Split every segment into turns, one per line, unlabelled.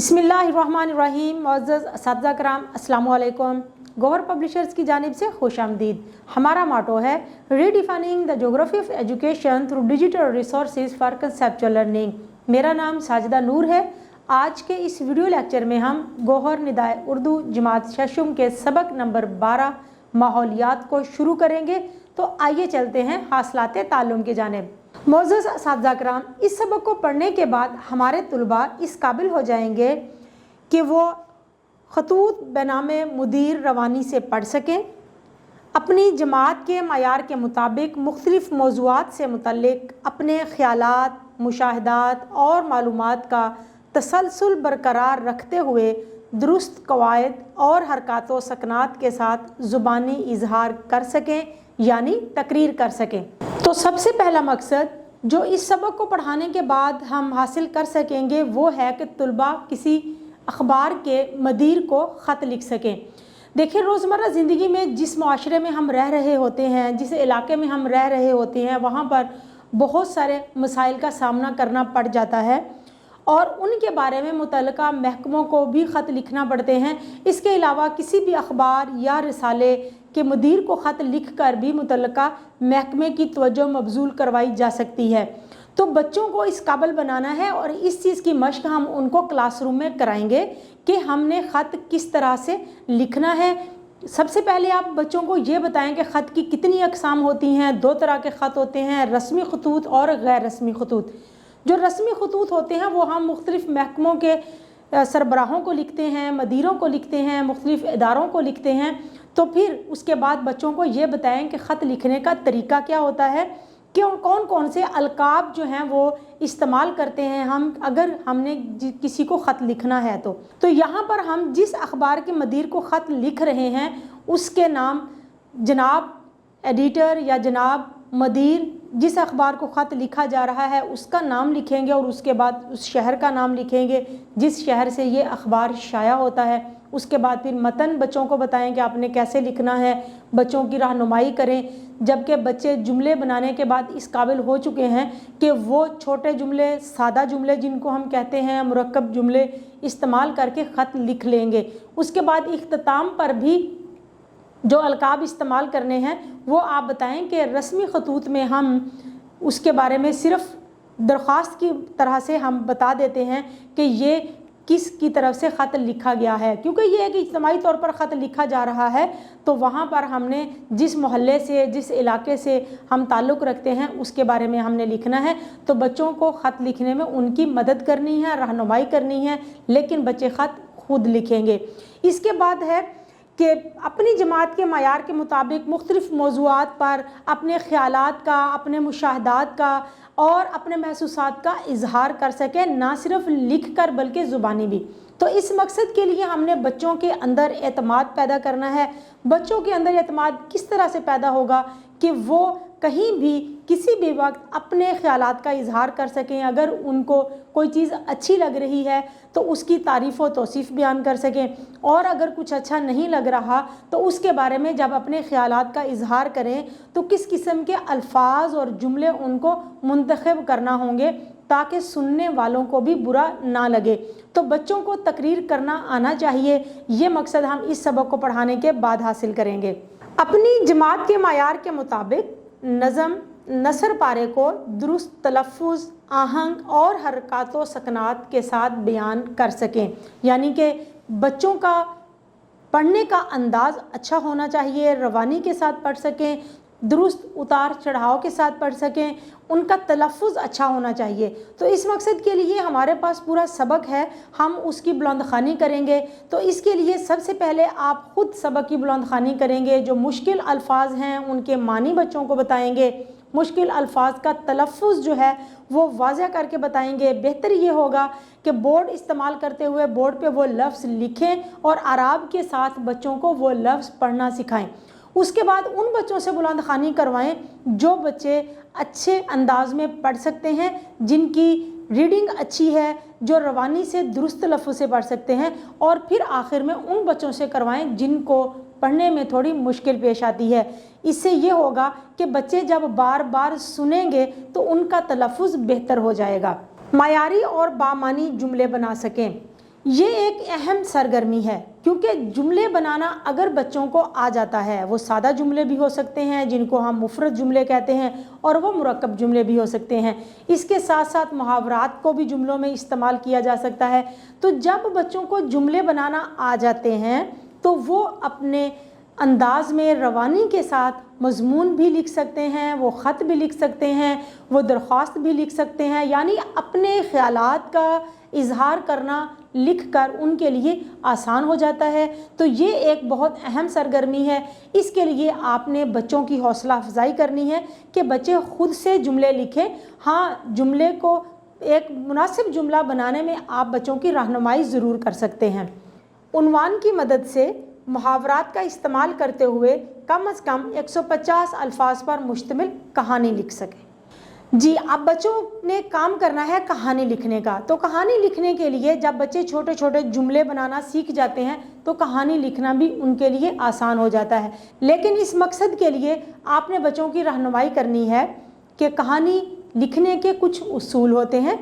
बिस्मिल्लाहिर्रहमानिर्रहीम। मुअज़्ज़ज़ असातिज़ा कराम, अस्सलामु अलैकुम। गौहर पब्लिशर्स की जानिब से खुश आमदीद। हमारा माटो है redefining the geography of education through digital resources for conceptual learning. मेरा नाम साजिदा नूर है। आज के इस वीडियो लेक्चर में हम गौहर निदाए उर्दू जमात शशुम के सबक नंबर 12 माहौलियात को शुरू करेंगे। तो आइए चलते हैं हासिलाते ताल्लुम की जानिब। मोअज़्ज़ज़ असातिज़ा कराम, इस सबक को पढ़ने के बाद हमारे तलबा इस काबिल हो जाएंगे कि वो खतूत बनामे मुदीर रवानी से पढ़ सकें, अपनी जमात के मयार के मुताबिक मुख्तलिफ़ मौज़ूआत से मुतल्लिक़ अपने ख़यालात, मुशाहिदात और मालूमात का तसलसल बरकरार रखते हुए दुरुस्त कवायद और हरकत व सकनात के साथ ज़ुबानी इजहार कर सकें, यानी तकरीर कर सकें। तो सबसे पहला मकसद जो इस सबक को पढ़ाने के बाद हम हासिल कर सकेंगे वो है कि तलबा किसी अखबार के मदीर को ख़त लिख सकें। देखिए, रोज़मर्रा ज़िंदगी में जिस माशरे में हम रह रहे होते हैं, जिस इलाके में हम रह रहे होते हैं, वहाँ पर बहुत सारे मसाइल का सामना करना पड़ जाता है और उनके बारे में मुतल्लिका महकमों को भी ख़त लिखना पड़ते हैं। इसके अलावा किसी भी अखबार या रिसाले के मुदीर को ख़त लिख कर भी मुतल्लिका महकमे की तवज्जो मबजूल करवाई जा सकती है। तो बच्चों को इस काबिल बनाना है और इस चीज़ की मशक हम उनको क्लासरूम में कराएंगे कि हमने ख़त किस तरह से लिखना है। सबसे पहले आप बच्चों को ये बताएं कि ख़त की कितनी अक़साम होती हैं। 2 तरह के ख़त होते हैं, रस्मी खतूत और गैर रस्मी खतूत। जो रस्मी खतूत होते हैं वो हम मुख्तलिफ़ महकमों के सरबराहों को लिखते हैं, मदीरों को लिखते हैं, मुख्तलिफ़ इदारों को लिखते हैं। तो फिर उसके बाद बच्चों को ये बताएं कि ख़त लिखने का तरीका क्या होता है, क्यों कौन कौन से अलकाब जो हैं वो इस्तेमाल करते हैं हम अगर हमने किसी को ख़त लिखना है। तो यहाँ पर हम जिस अखबार के मदीर को ख़त लिख रहे हैं उसके नाम जनाब एडिटर या जनाब मदीर, जिस अखबार को ख़त लिखा जा रहा है उसका नाम लिखेंगे और उसके बाद उस शहर का नाम लिखेंगे जिस शहर से ये अखबार शाया होता है। उसके बाद फिर मतन बच्चों को बताएं कि आपने कैसे लिखना है, बच्चों की रहनुमाई करें। जबकि बच्चे जुमले बनाने के बाद इस काबिल हो चुके हैं कि वो छोटे जुमले, सादा जुमले जिनको हम कहते हैं, मुरक्कब जुमले इस्तेमाल करके ख़त लिख लेंगे। उसके बाद इख्तिताम पर भी जो अलकाब इस्तेमाल करने हैं वो आप बताएं कि रस्मी खतूत में हम उसके बारे में सिर्फ़ दरख्वास्त की तरह से हम बता देते हैं कि ये किस की तरफ से ख़त लिखा गया है, क्योंकि ये एक इज्तिमाई तौर पर ख़त लिखा जा रहा है। तो वहाँ पर हमने जिस मोहल्ले से, जिस इलाके से हम ताल्लुक़ रखते हैं उसके बारे में हमने लिखना है। तो बच्चों को ख़त लिखने में उनकी मदद करनी है, रहनुमाई करनी है, लेकिन बच्चे ख़त खुद लिखेंगे। इसके बाद है कि अपनी जमात के मयार के मुताबिक मुख्तलिफ़ मौज़ूआत पर अपने ख़यालात का, अपने मुशाहदात का और अपने महसूसात का इजहार कर सकें, ना सिर्फ लिख कर बल्कि ज़ुबानी भी। तो इस मकसद के लिए हमने बच्चों के अंदर एतमाद पैदा करना है। बच्चों के अंदर एतमाद किस तरह से पैदा होगा कि वो कहीं भी किसी भी वक्त अपने ख़यालात का इजहार कर सकें। अगर उनको कोई चीज़ अच्छी लग रही है तो उसकी तारीफ़ व तौसीफ़ बयान कर सकें, और अगर कुछ अच्छा नहीं लग रहा तो उसके बारे में जब अपने ख़यालात का इजहार करें तो किस किस्म के अल्फाज और जुमले उनको मुंतखब करना होंगे ताकि सुनने वालों को भी बुरा ना लगे। तो बच्चों को तकरीर करना आना चाहिए। ये मकसद हम इस सबक को पढ़ाने के बाद हासिल करेंगे। अपनी जमात के मयार के मुताबिक नज़म नसर पारे को दुरुस्त तलफ़ुज़, आहंग और हरकत व सकनात के साथ बयान कर सकें, यानी कि बच्चों का पढ़ने का अंदाज़ अच्छा होना चाहिए, रवानी के साथ पढ़ सकें, दुरुस्त उतार चढ़ाव के साथ पढ़ सकें, उनका तलफ़ुज़ अच्छा होना चाहिए। तो इस मकसद के लिए हमारे पास पूरा सबक है, हम उसकी बुलंद ख़ानी करेंगे। तो इसके लिए सबसे पहले आप ख़ुद सबक की बुलंद ख़ानी करेंगे। जो मुश्किल अल्फाज हैं उनके मानी बच्चों को बताएंगे, मुश्किल अल्फाज का तलफ़ुज़ जो है वो वाज़ह करके बताएंगे। बेहतर ये होगा कि बोर्ड इस्तेमाल करते हुए बोर्ड पे वो लफ्ज़ लिखें और आराब के साथ बच्चों को वो लफ्ज़ पढ़ना सिखाएं। उसके बाद उन बच्चों से बुलंद ख़ानी करवाएं जो बच्चे अच्छे अंदाज में पढ़ सकते हैं, जिनकी रीडिंग अच्छी है, जो रवानी से दुरुस्त लफ्ज़ से पढ़ सकते हैं। और फिर आखिर में उन बच्चों से करवाएं जिनको पढ़ने में थोड़ी मुश्किल पेश आती है। इससे ये होगा कि बच्चे जब बार बार सुनेंगे तो उनका तलफ़ुज़ बेहतर हो जाएगा। मायारी और बामानी जुमले बना सकें, یہ ایک اہم سرگرمی ہے کیونکہ جملے بنانا اگر بچوں کو آ جاتا ہے، وہ سادہ جملے بھی ہو سکتے ہیں جن کو ہم مفرد جملے کہتے ہیں، اور وہ مرکب جملے بھی ہو سکتے ہیں۔ اس کے ساتھ ساتھ محاورات کو بھی جملوں میں استعمال کیا جا سکتا ہے۔ تو جب بچوں کو جملے بنانا آ جاتے ہیں تو وہ اپنے انداز میں روانی کے ساتھ مضمون بھی لکھ سکتے ہیں، وہ خط بھی لکھ سکتے ہیں، وہ درخواست بھی لکھ سکتے ہیں، یعنی اپنے خیالات کا اظہار کرنا لکھ کر ان کے لیے آسان ہو جاتا ہے۔ تو یہ ایک بہت اہم سرگرمی ہے۔ اس کے لیے آپ نے بچوں کی حوصلہ افزائی کرنی ہے کہ بچے خود سے جملے لکھیں۔ ہاں، جملے کو ایک مناسب جملہ بنانے میں آپ بچوں کی رہنمائی ضرور کر سکتے ہیں۔ عنوان کی مدد سے محاورات کا استعمال کرتے ہوئے کم از کم 150 الفاظ پر مشتمل کہانی لکھ سکیں۔ جی، اب بچوں نے کام کرنا ہے کہانی لکھنے کا۔ تو کہانی لکھنے کے لیے جب بچے چھوٹے چھوٹے جملے بنانا سیکھ جاتے ہیں تو کہانی لکھنا بھی ان کے لیے آسان ہو جاتا ہے۔ لیکن اس مقصد کے لیے آپ نے بچوں کی رہنمائی کرنی ہے کہ کہانی لکھنے کے کچھ اصول ہوتے ہیں۔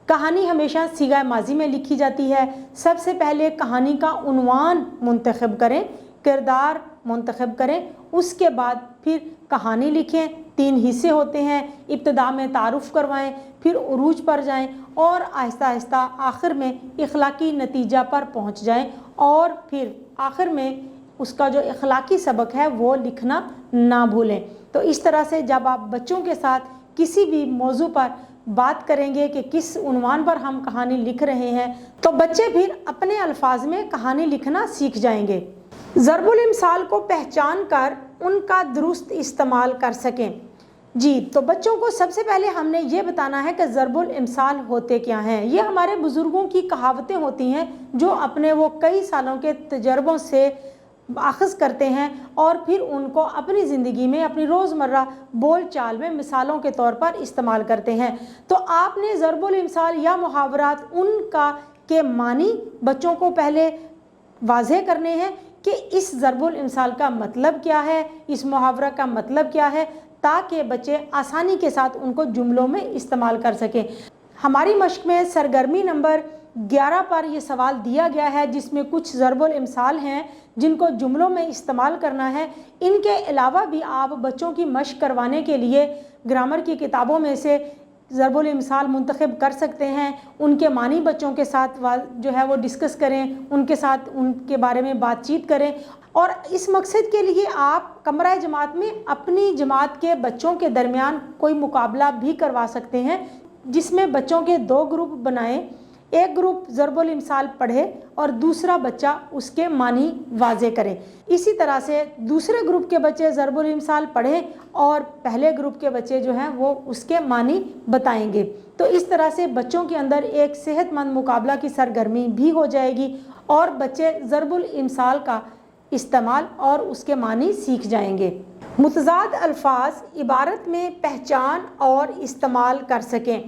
کہانی ہمیشہ صیغہ ماضی میں لکھی جاتی ہے۔ سب سے پہلے کہانی کا عنوان منتخب کریں، کردار منتخب کریں، اس کے بعد پھر کہانی لکھیں۔ 3 حصے ہوتے ہیں، ابتدا میں تعارف کروائیں، پھر عروج پر جائیں اور آہستہ آہستہ آخر میں اخلاقی نتیجہ پر پہنچ جائیں، اور پھر آخر میں اس کا جو اخلاقی سبق ہے وہ لکھنا نہ بھولیں۔ تو اس طرح سے جب آپ بچوں کے ساتھ کسی بھی موضوع پر بات کریں گے کہ کس عنوان پر ہم کہانی لکھ رہے ہیں تو بچے پھر اپنے الفاظ میں کہانی لکھنا سیکھ جائیں گے۔ ضرب الامثال کو پہچان کر ان کا درست استعمال کر سکیں۔ جی، تو بچوں کو سب سے پہلے ہم نے یہ بتانا ہے کہ ضرب الامثال ہوتے کیا ہیں۔ یہ ہمارے بزرگوں کی کہاوتیں ہوتی ہیں جو اپنے وہ کئی سالوں کے تجربوں سے اخذ کرتے ہیں اور پھر ان کو اپنی زندگی میں، اپنی روزمرہ بول چال میں مثالوں کے طور پر استعمال کرتے ہیں۔ تو آپ نے ضرب الامثال یا محاورات ان کے معنی بچوں کو پہلے واضح کرنے ہیں کہ اس ضرب الامثال کا مطلب کیا ہے، اس محاورہ کا مطلب کیا ہے، تاکہ بچے آسانی کے ساتھ ان کو جملوں میں استعمال کر سکیں۔ ہماری مشق میں سرگرمی نمبر 11 پر یہ سوال دیا گیا ہے جس میں کچھ ضرب الامثال ہیں جن کو جملوں میں استعمال کرنا ہے۔ ان کے علاوہ بھی آپ بچوں کی مشق کروانے کے لیے گرامر کی کتابوں میں سے ضرب الامثال منتخب کر سکتے ہیں۔ ان کے معنی بچوں کے ساتھ جو ہے وہ ڈسکس کریں، ان کے ساتھ ان کے بارے میں بات چیت کریں، اور اس مقصد کے لیے آپ کمرہ جماعت میں اپنی جماعت کے بچوں کے درمیان کوئی مقابلہ بھی کروا سکتے ہیں جس میں بچوں کے 2 گروپ بنائیں۔ ایک گروپ ضرب الامثال پڑھے اور دوسرا بچہ اس کے معنی واضح کرے۔ اسی طرح سے دوسرے گروپ کے بچے ضرب الامثال پڑھیں اور پہلے گروپ کے بچے جو ہیں وہ اس کے معنی بتائیں گے۔ تو اس طرح سے بچوں کے اندر ایک صحت مند مقابلہ کی سرگرمی بھی ہو جائے گی اور بچے ضرب الامثال کا استعمال اور اس کے معنی سیکھ جائیں گے۔ متضاد الفاظ عبارت میں پہچان اور استعمال کر سکیں۔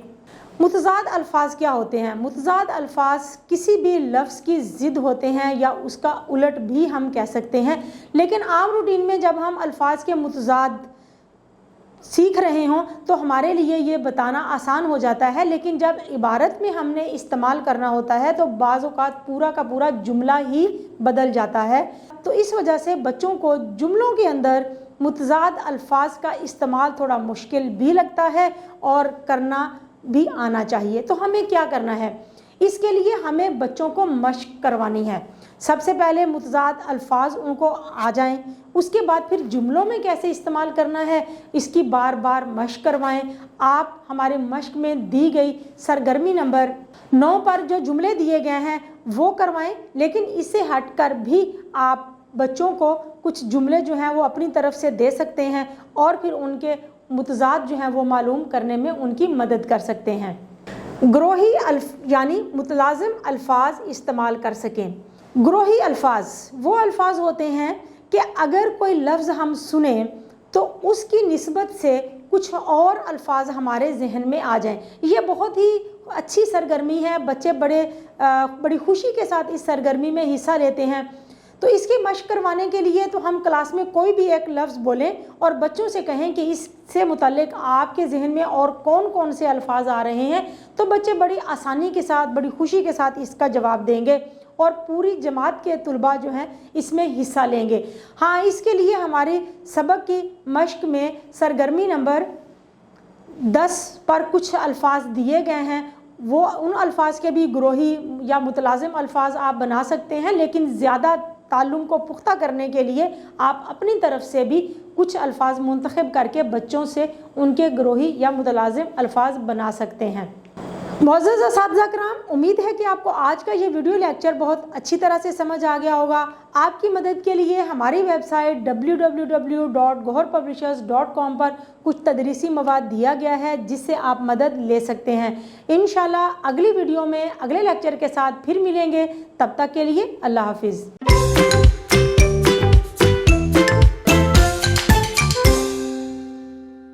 متضاد الفاظ کیا ہوتے ہیں؟ متضاد الفاظ کسی بھی لفظ کی ضد ہوتے ہیں یا اس کا الٹ بھی ہم کہہ سکتے ہیں، لیکن عام روٹین میں جب ہم الفاظ کے متضاد سیکھ رہے ہوں تو ہمارے لیے یہ بتانا آسان ہو جاتا ہے، لیکن جب عبارت میں ہم نے استعمال کرنا ہوتا ہے تو بعض اوقات پورا کا پورا جملہ ہی بدل جاتا ہے۔ تو اس وجہ سے بچوں کو جملوں کے اندر متضاد الفاظ کا استعمال تھوڑا مشکل بھی لگتا ہے اور کرنا بھی آنا چاہیے۔ تو ہمیں کیا کرنا ہے؟ اس کے لیے ہمیں بچوں کو مشق کروانی ہے۔ سب سے پہلے متضاد الفاظ ان کو آ جائیں، اس کے بعد پھر جملوں میں کیسے استعمال کرنا ہے اس کی بار بار مشق کروائیں۔ آپ ہمارے مشق میں دی گئی سرگرمی نمبر 9 پر جو جملے دیے گئے ہیں وہ کروائیں، لیکن اس سے ہٹ کر بھی آپ بچوں کو کچھ جملے جو ہیں وہ اپنی طرف سے دے سکتے ہیں اور پھر ان کے متضاد جو ہیں وہ معلوم کرنے میں ان کی مدد کر سکتے ہیں۔ گروہی یعنی متلازم الفاظ استعمال کر سکیں۔ گروہی الفاظ وہ الفاظ ہوتے ہیں کہ اگر کوئی لفظ ہم سنیں تو اس کی نسبت سے کچھ اور الفاظ ہمارے ذہن میں آ جائیں۔ یہ بہت ہی اچھی سرگرمی ہے، بچے بڑی خوشی کے ساتھ اس سرگرمی میں حصہ لیتے ہیں۔ तो इसकी मशक करवाने के लिए तो हम क्लास में कोई भी एक लफ्ज़ बोलें और बच्चों से कहें कि इससे मुताल्लिक आपके जहन में और कौन कौन से अल्फाज आ रहे हैं, तो बच्चे बड़ी आसानी के साथ, बड़ी खुशी के साथ इसका जवाब देंगे और पूरी जमात के तुलबा जो हैं इसमें हिस्सा लेंगे। हाँ, इसके लिए हमारे सबक की मशक में सरगर्मी नंबर 10 पर कुछ अल्फाज दिए गए हैं, वो उन अल्फाज के भी ग्रोही या मुतलाज़िम अल्फाज आप बना सकते हैं, लेकिन ज़्यादा ताल्लुम को पुख्ता करने के लिए आप अपनी तरफ से भी कुछ अल्फाज मुंतखब करके बच्चों से उनके ग्रोही या मुतलाज़िम अल्फाज बना सकते हैं। मुअज़्ज़ज़ असातिज़ा किराम, उम्मीद है कि आपको आज का ये वीडियो लेक्चर बहुत अच्छी तरह से समझ आ गया होगा। आपकी मदद के लिए हमारी वेबसाइट www.goharpublishers.com पर कुछ तदरीसी मवाद दिया गया है जिससे आप मदद ले सकते हैं। इंशाल्लाह अगली वीडियो में अगले लेक्चर के साथ फिर मिलेंगे। तब तक के लिए अल्लाह हाफिज़।